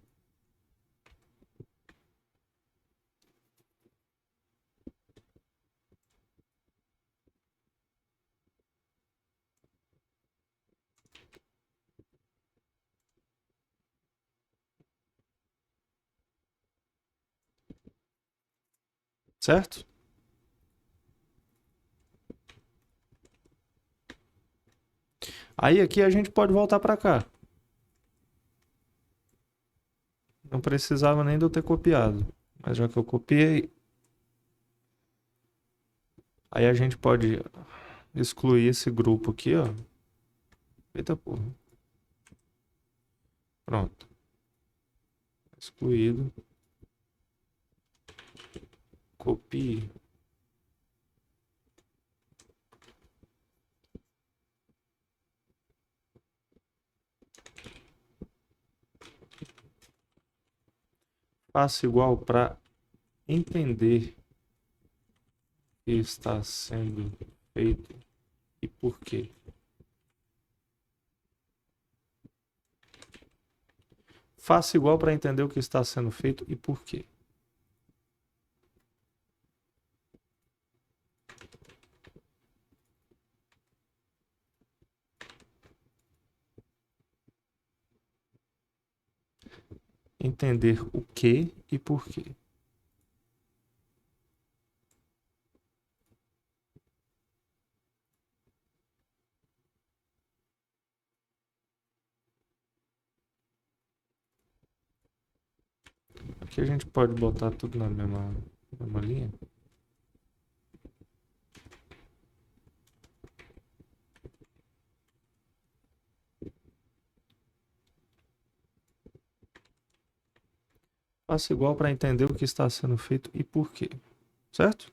S1: Certo? Aí aqui a gente pode voltar para cá. Não precisava nem de eu ter copiado. Mas já que eu copiei, aí a gente pode excluir esse grupo aqui, ó. Eita porra. Pronto. Excluído. Copie. Faça igual para entender o que está sendo feito e por quê. Faça igual para entender o que está sendo feito e por quê. Entender o que e por quê. Aqui a gente pode botar tudo na mesma linha. Faça igual para entender o que está sendo feito e por quê. Certo?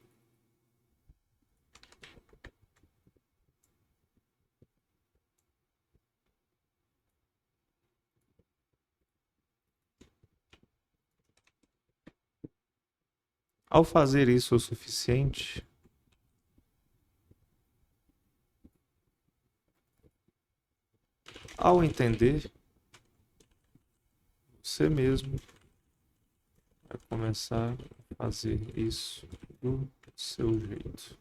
S1: Ao fazer isso o suficiente, ao entender, você mesmo vai começar a fazer isso do seu jeito.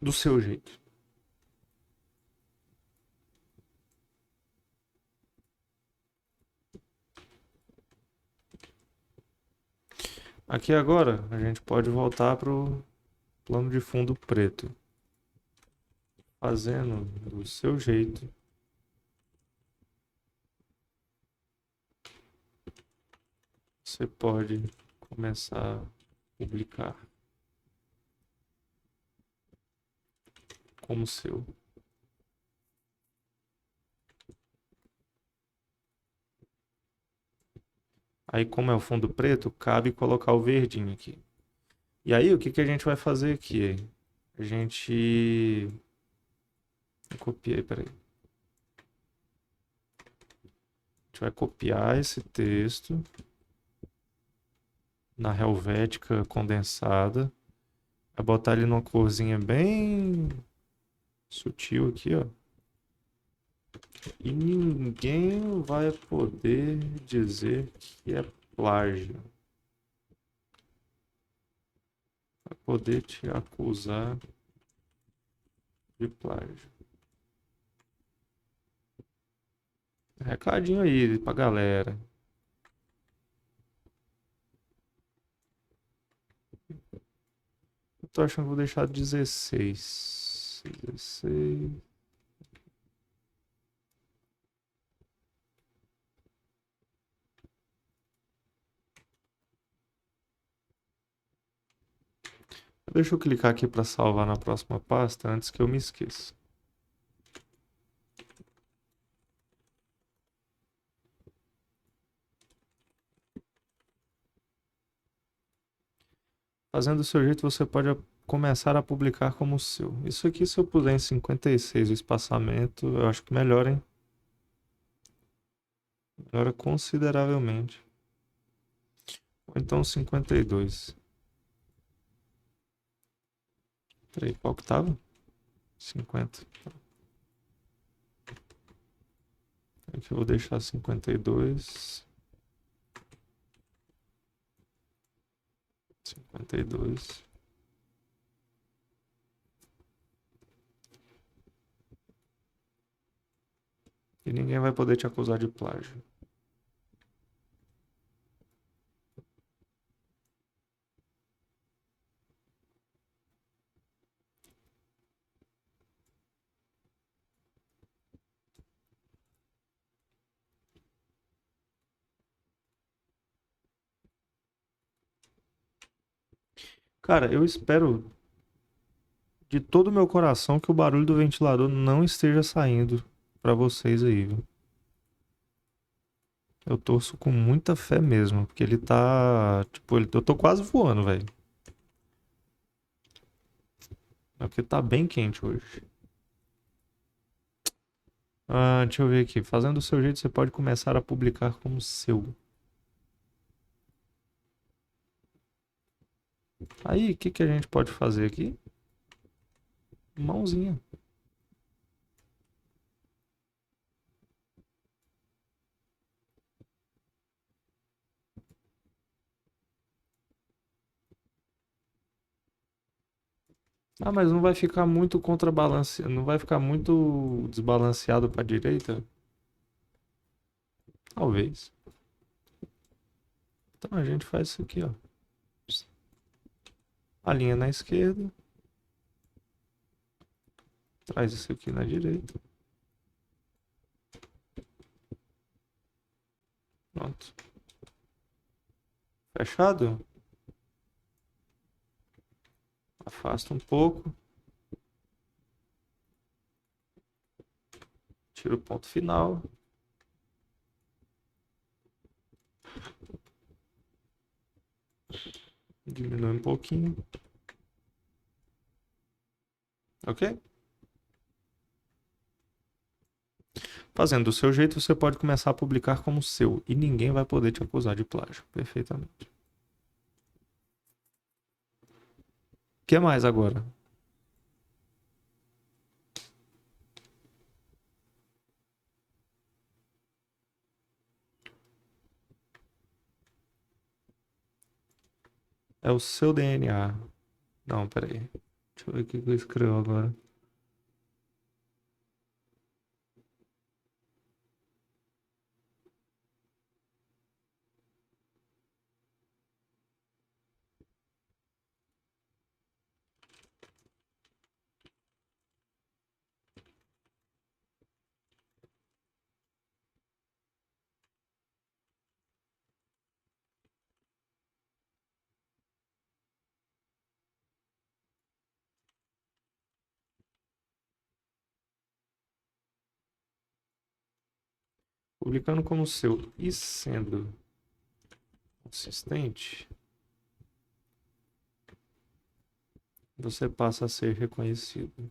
S1: Do seu jeito. Aqui agora a gente pode voltar para o plano de fundo preto. Fazendo do seu jeito. Você pode começar a publicar como seu. Aí, como é o fundo preto, cabe colocar o verdinho aqui. E aí, o que que a gente vai fazer aqui? A gente... Eu copiei, peraí. A gente vai copiar esse texto na Helvética condensada. Vai botar ele numa corzinha bem sutil aqui, ó. E ninguém vai poder dizer que é plágio. Vai poder te acusar de plágio. Recadinho aí pra galera. Eu tô achando que vou deixar 16. 16. Deixa eu clicar aqui para salvar na próxima pasta antes que eu me esqueça. Fazendo do seu jeito, você pode começar a publicar como seu. Isso aqui, se eu puser em 56 o espaçamento, eu acho que melhor, hein? Melhora consideravelmente. Ou então 52. Peraí, qual que tava? 50. Aqui eu vou deixar 52. 52. E ninguém vai poder te acusar de plágio. Cara, eu espero de todo o meu coração que o barulho do ventilador não esteja saindo pra vocês aí, viu? Eu torço com muita fé mesmo, porque ele tá, tipo, eu tô quase voando, velho. É porque tá bem quente hoje. Deixa eu ver aqui. Fazendo do seu jeito, você pode começar a publicar como seu. Aí, o que que a gente pode fazer aqui? Mãozinha. Mas não vai ficar muito contrabalanceado, não vai ficar muito desbalanceado pra direita? Talvez. Então a gente faz isso aqui, ó. Alinha na esquerda, traz isso aqui na direita. Pronto. Fechado? Afasta um pouco. Tira o ponto final. Diminui um pouquinho. Ok? Fazendo do seu jeito, você pode começar a publicar como seu. E ninguém vai poder te acusar de plágio. Perfeitamente. O que mais agora? É o seu DNA. Não, peraí. Deixa eu ver o que eu escrevo agora. Publicando como seu e sendo consistente, você passa a ser reconhecido.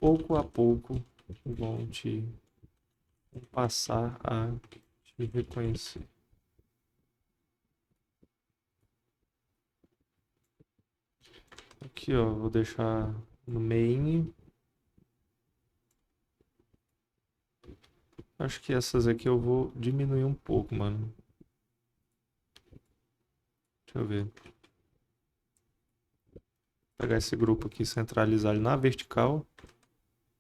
S1: Pouco a pouco vão te passar a te reconhecer. Aqui, ó, vou deixar no main. Acho que essas aqui eu vou diminuir um pouco, mano. Deixa eu ver. Pegar esse grupo aqui e centralizar ele na vertical,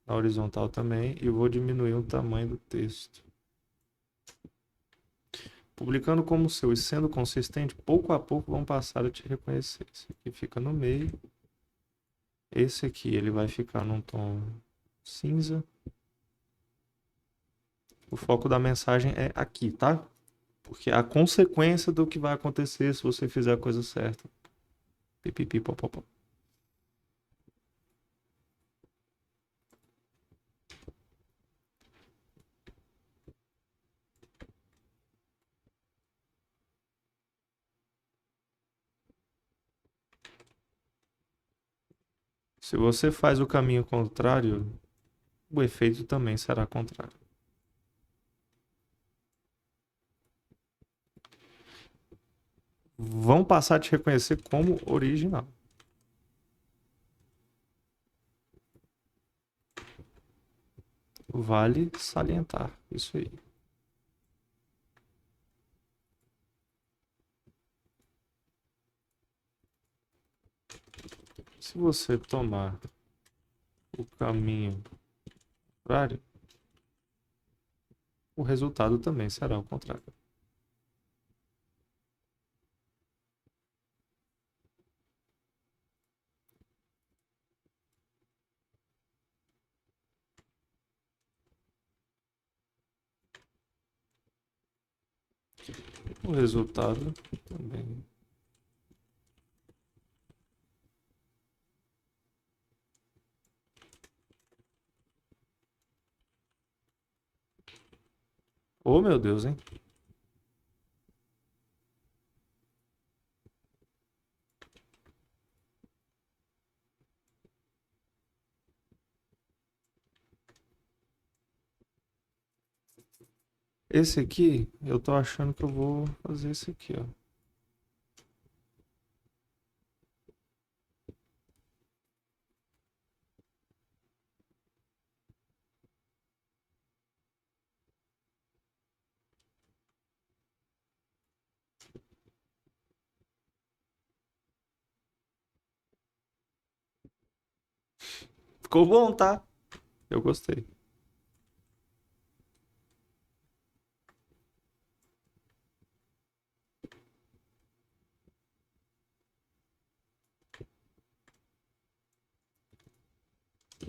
S1: na horizontal também, e vou diminuir o tamanho do texto. Publicando como seu e sendo consistente, pouco a pouco vão passar a te reconhecer. Esse aqui fica no meio. Esse aqui ele vai ficar num tom cinza. O foco da mensagem é aqui, tá? Porque é a consequência do que vai acontecer se você fizer a coisa certa. Pipipi, popopó. Se você faz o caminho contrário, o efeito também será contrário. Vão passar a te reconhecer como original. Vale salientar isso aí. Se você tomar o caminho contrário, o resultado também será o contrário. O resultado também. Oh, meu Deus, hein? Esse aqui, eu tô achando que eu vou fazer esse aqui, ó. Ficou bom, tá? Eu gostei.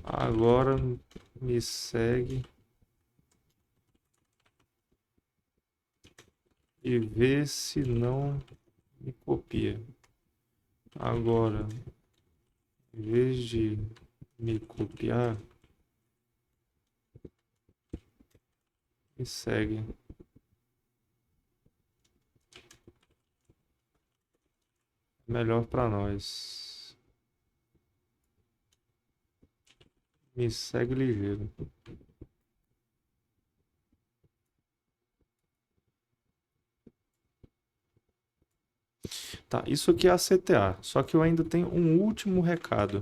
S1: Agora me segue e vê se não me copia. Agora, em vez de me copiar, me segue. Melhor pra nós. Me segue ligeiro. Tá, isso aqui é a CTA. Só que eu ainda tenho um último recado.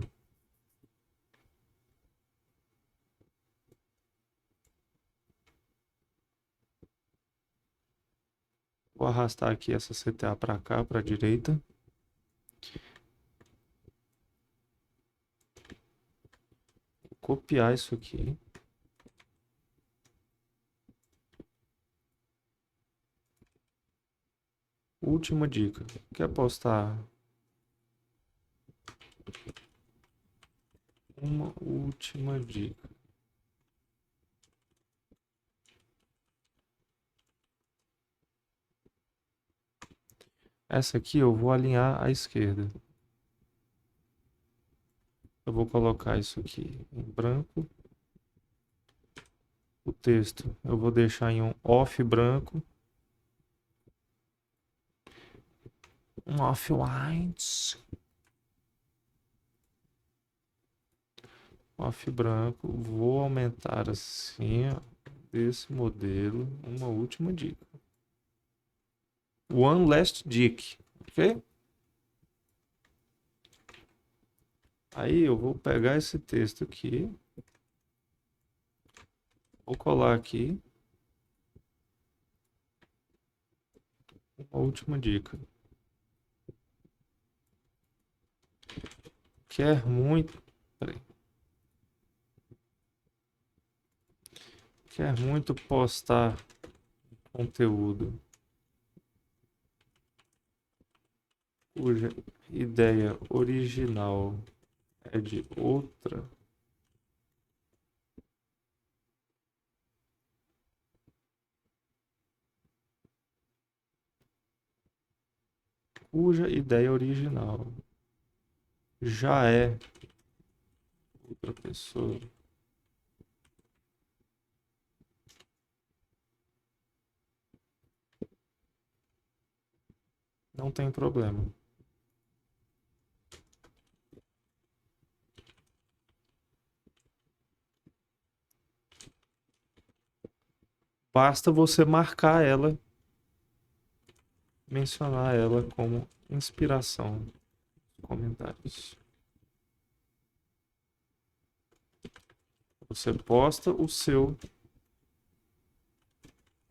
S1: Vou arrastar aqui essa CTA pra cá, pra direita. Vou copiar isso aqui. Última dica. Quer postar uma última dica? Essa aqui eu vou alinhar à esquerda. Eu vou colocar isso aqui em branco. O texto eu vou deixar em um off branco. Um off-white. Off branco. Vou aumentar assim, ó, desse modelo. Uma última dica. One last dick. Ok? Aí eu vou pegar esse texto aqui. Vou colar aqui. Uma última dica. Quer muito. Peraí. Quer muito postar conteúdo cuja ideia original é de outra, cuja ideia original já é outra pessoa, não tem problema. Basta você marcar ela, mencionar ela como inspiração nos comentários. Você posta o seu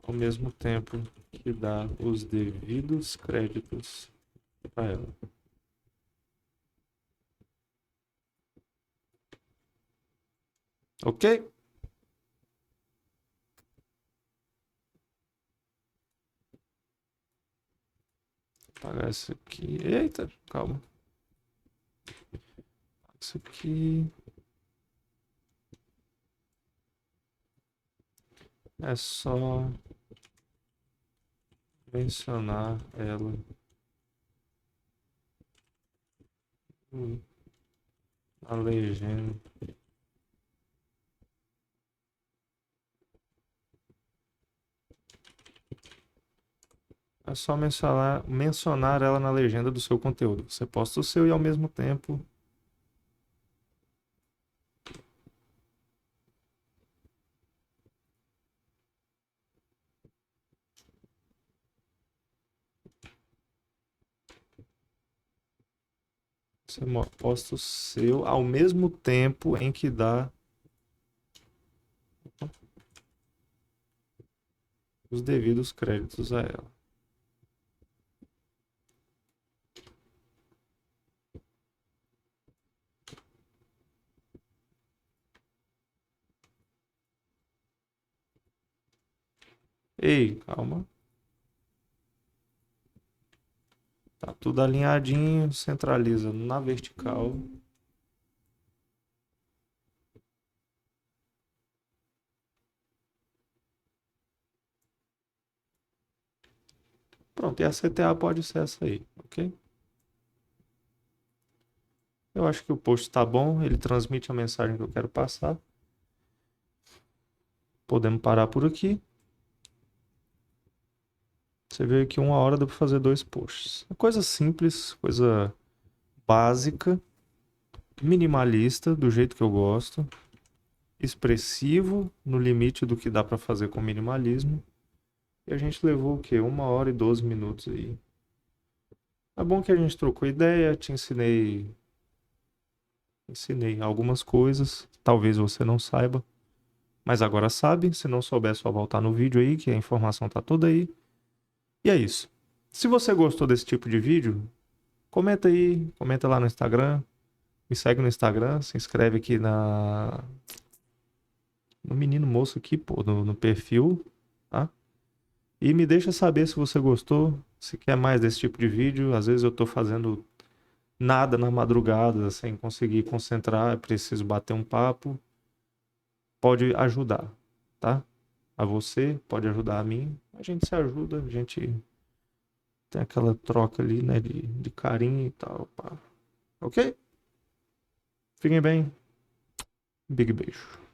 S1: ao mesmo tempo que dá os devidos créditos para ela. Ok? Vou apagar isso aqui. Eita, calma. Isso aqui. É só mencionar ela na legenda. É só mencionar ela na legenda do seu conteúdo. Você posta o seu e ao mesmo tempo você posta o seu ao mesmo tempo em que dá os devidos créditos a ela. Ei, calma. Tá tudo alinhadinho, centraliza na vertical. Pronto, e a CTA pode ser essa aí, ok? Eu acho que o post está bom, ele transmite a mensagem que eu quero passar. Podemos parar por aqui. Você vê que 1 hora dá para fazer 2 posts. É coisa simples, coisa básica, minimalista, do jeito que eu gosto, expressivo, no limite do que dá para fazer com minimalismo. E a gente levou o quê? 1 hora e 12 minutos aí. É bom que a gente trocou ideia, te ensinei algumas coisas, talvez você não saiba, mas agora sabe. Se não souber, é só voltar no vídeo aí, que a informação tá toda aí. E é isso. Se você gostou desse tipo de vídeo, comenta aí, comenta lá no Instagram, me segue no Instagram, se inscreve aqui no menino moço aqui, pô, no perfil, tá? E me deixa saber se você gostou, se quer mais desse tipo de vídeo. Às vezes eu tô fazendo nada na madrugada, sem conseguir concentrar, preciso bater um papo. Pode ajudar, tá? A você, pode ajudar a mim. A gente se ajuda, a gente tem aquela troca ali, né, de carinho e tal, pá. Ok? Fiquem bem. Big beijo.